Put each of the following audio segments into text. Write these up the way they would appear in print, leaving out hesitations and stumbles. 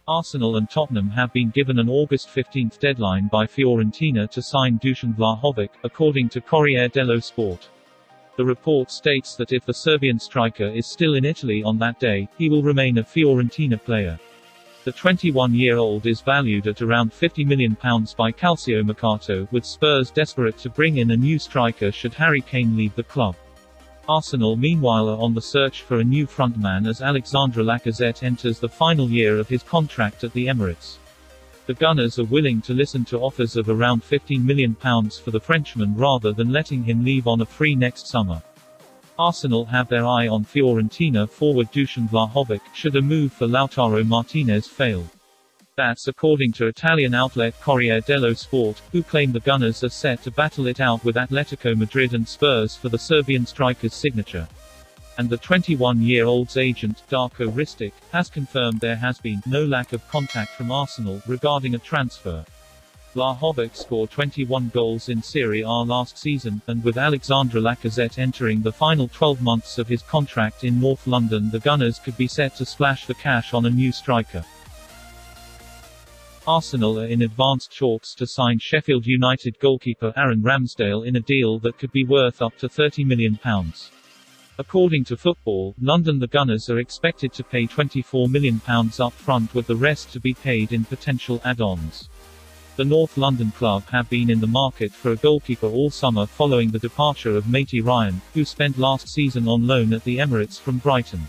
Arsenal and Tottenham have been given an August 15 deadline by Fiorentina to sign Dusan Vlahovic, according to Corriere dello Sport. The report states that if the Serbian striker is still in Italy on that day, he will remain a Fiorentina player. The 21-year-old is valued at around £50 million by Calciomercato, with Spurs desperate to bring in a new striker should Harry Kane leave the club. Arsenal meanwhile are on the search for a new frontman as Alexandre Lacazette enters the final year of his contract at the Emirates. The Gunners are willing to listen to offers of around £15 million for the Frenchman rather than letting him leave on a free next summer. Arsenal have their eye on Fiorentina forward Dusan Vlahovic, should a move for Lautaro Martinez fail. That's according to Italian outlet Corriere dello Sport, who claim the Gunners are set to battle it out with Atletico Madrid and Spurs for the Serbian striker's signature. And the 21-year-old's agent, Darko Ristic, has confirmed there has been no lack of contact from Arsenal regarding a transfer. Vlahovic scored 21 goals in Serie A last season, and with Alexandre Lacazette entering the final 12 months of his contract in North London, the Gunners could be set to splash the cash on a new striker. Arsenal are in advanced talks to sign Sheffield United goalkeeper Aaron Ramsdale in a deal that could be worth up to £30 million. According to Football London, the Gunners are expected to pay £24 million up front, with the rest to be paid in potential add-ons. The North London club have been in the market for a goalkeeper all summer following the departure of Matey Ryan, who spent last season on loan at the Emirates from Brighton.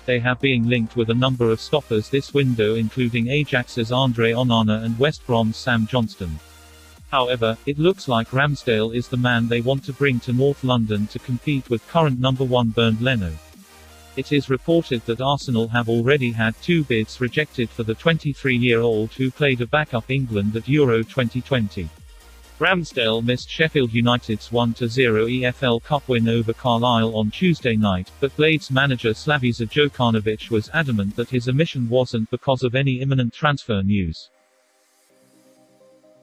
They have been linked with a number of stoppers this window, including Ajax's Andre Onana and West Brom's Sam Johnston. However, it looks like Ramsdale is the man they want to bring to North London to compete with current number 1 Bernd Leno. It is reported that Arsenal have already had 2 bids rejected for the 23-year-old who played a backup England at Euro 2020. Ramsdale missed Sheffield United's 1-0 EFL Cup win over Carlisle on Tuesday night, but Blades manager Slaviša Jokanovic was adamant that his omission wasn't because of any imminent transfer news.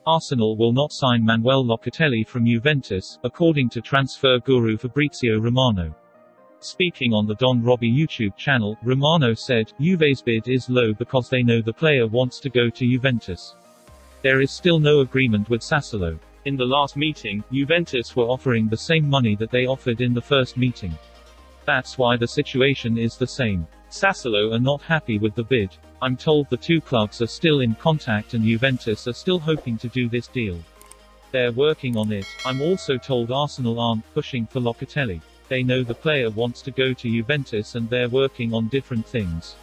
Arsenal will not sign Manuel Locatelli from Juventus, according to transfer guru Fabrizio Romano. Speaking on the Don Robbie YouTube channel, Romano said, "Juve's bid is low because they know the player wants to go to Juventus. There is still no agreement with Sassuolo. In the last meeting, Juventus were offering the same money that they offered in the first meeting. That's why the situation is the same. Sassuolo are not happy with the bid. I'm told the two clubs are still in contact and Juventus are still hoping to do this deal. They're working on it. I'm also told Arsenal aren't pushing for Locatelli. They know the player wants to go to Juventus and they're working on different things.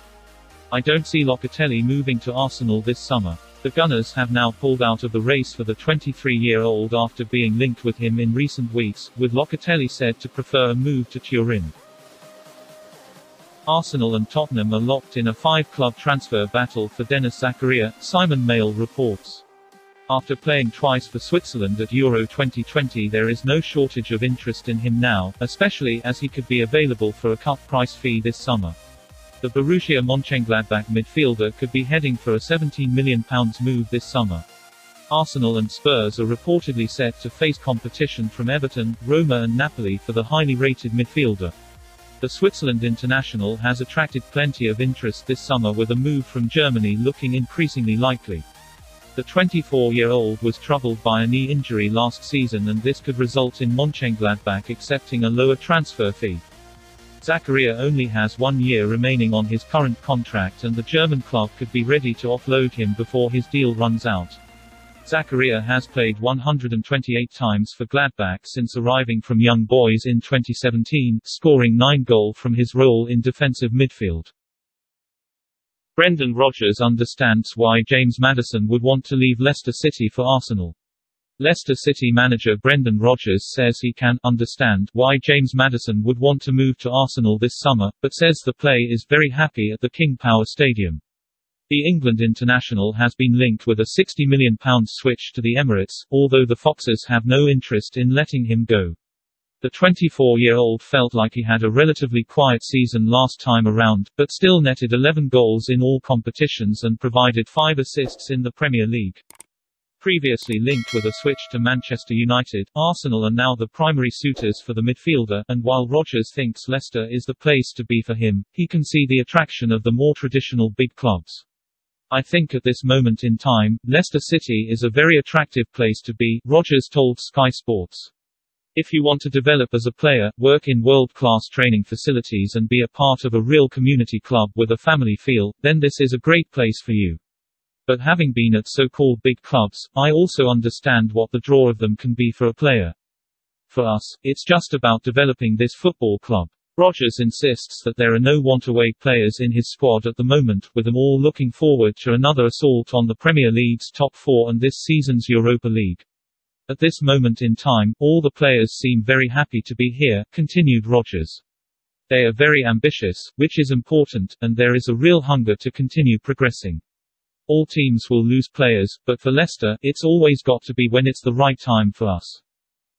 I don't see Locatelli moving to Arsenal this summer." The Gunners have now pulled out of the race for the 23-year-old after being linked with him in recent weeks, with Locatelli said to prefer a move to Turin. Arsenal and Tottenham are locked in a 5-club transfer battle for Denis Zakaria, Simon Mail reports. After playing twice for Switzerland at Euro 2020, there is no shortage of interest in him now, especially as he could be available for a cut price fee this summer. The Borussia Mönchengladbach midfielder could be heading for a £17 million move this summer. Arsenal and Spurs are reportedly set to face competition from Everton, Roma and Napoli for the highly rated midfielder. The Switzerland international has attracted plenty of interest this summer, with a move from Germany looking increasingly likely. The 24-year-old was troubled by a knee injury last season, and this could result in Mönchengladbach accepting a lower transfer fee. Zakaria only has 1 year remaining on his current contract, and the German club could be ready to offload him before his deal runs out. Zakaria has played 128 times for Gladbach since arriving from Young Boys in 2017, scoring 9 goals from his role in defensive midfield. Brendan Rodgers understands why James Maddison would want to leave Leicester City for Arsenal. Leicester City manager Brendan Rodgers says he can understand why James Maddison would want to move to Arsenal this summer, but says the player is very happy at the King Power Stadium. The England international has been linked with a £60 million switch to the Emirates, although the Foxes have no interest in letting him go. The 24-year-old felt like he had a relatively quiet season last time around, but still netted 11 goals in all competitions and provided 5 assists in the Premier League. Previously linked with a switch to Manchester United, Arsenal are now the primary suitors for the midfielder, and while Rodgers thinks Leicester is the place to be for him, he can see the attraction of the more traditional big clubs. I think at this moment in time, Leicester City is a very attractive place to be, Rodgers told Sky Sports. If you want to develop as a player, work in world-class training facilities and be a part of a real community club with a family feel, then this is a great place for you. But having been at so-called big clubs, I also understand what the draw of them can be for a player. For us, it's just about developing this football club. Rodgers insists that there are no want-away players in his squad at the moment, with them all looking forward to another assault on the Premier League's top four and this season's Europa League. At this moment in time, all the players seem very happy to be here, continued Rodgers. They are very ambitious, which is important, and there is a real hunger to continue progressing. All teams will lose players, but for Leicester, it's always got to be when it's the right time for us.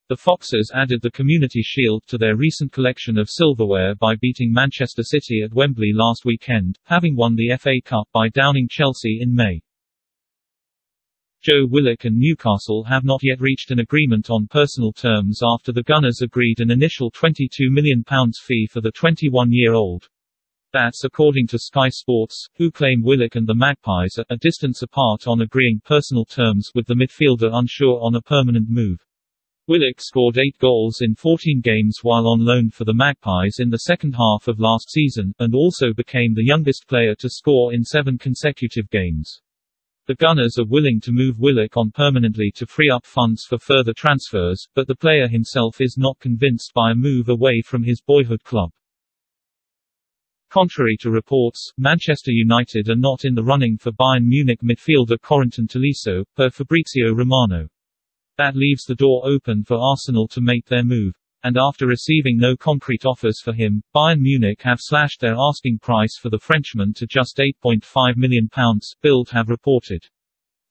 The Foxes added the Community Shield to their recent collection of silverware by beating Manchester City at Wembley last weekend, having won the FA Cup by downing Chelsea in May. Willock and Newcastle have not yet reached an agreement on personal terms after the Gunners agreed an initial £22 million fee for the 21-year-old. That's according to Sky Sports, who claim Willock and the Magpies are a distance apart on agreeing personal terms, with the midfielder unsure on a permanent move. Willock scored 8 goals in 14 games while on loan for the Magpies in the second half of last season, and also became the youngest player to score in 7 consecutive games. The Gunners are willing to move Willock on permanently to free up funds for further transfers, but the player himself is not convinced by a move away from his boyhood club. Contrary to reports, Manchester United are not in the running for Bayern Munich midfielder Corentin Tolisso, per Fabrizio Romano. That leaves the door open for Arsenal to make their move. And after receiving no concrete offers for him, Bayern Munich have slashed their asking price for the Frenchman to just £8.5 million, Bild have reported.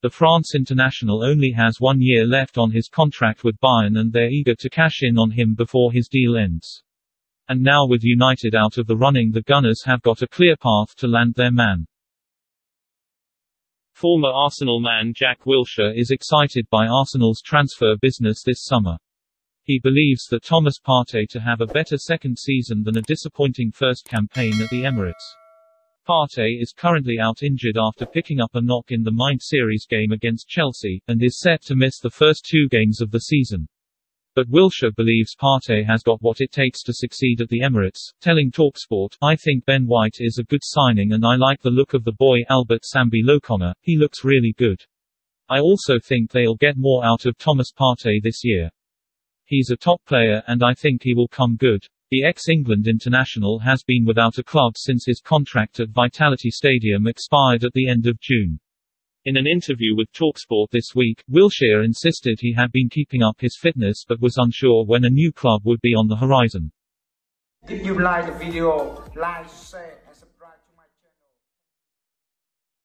The France international only has 1 year left on his contract with Bayern and they're eager to cash in on him before his deal ends. And now with United out of the running, the Gunners have got a clear path to land their man. Former Arsenal man Jack Wilshere is excited by Arsenal's transfer business this summer. He believes that Thomas Partey to have a better second season than a disappointing first campaign at the Emirates. Partey is currently out injured after picking up a knock in the Mind Series game against Chelsea, and is set to miss the first 2 games of the season. But Wilshere believes Partey has got what it takes to succeed at the Emirates, telling TalkSport, "I think Ben White is a good signing and I like the look of the boy Albert Sambi Lokona, he looks really good. I also think they'll get more out of Thomas Partey this year. He's a top player and I think he will come good." The ex-England international has been without a club since his contract at Vitality Stadium expired at the end of June. In an interview with TalkSport this week, Wilshere insisted he had been keeping up his fitness but was unsure when a new club would be on the horizon. If you like the video, like, share.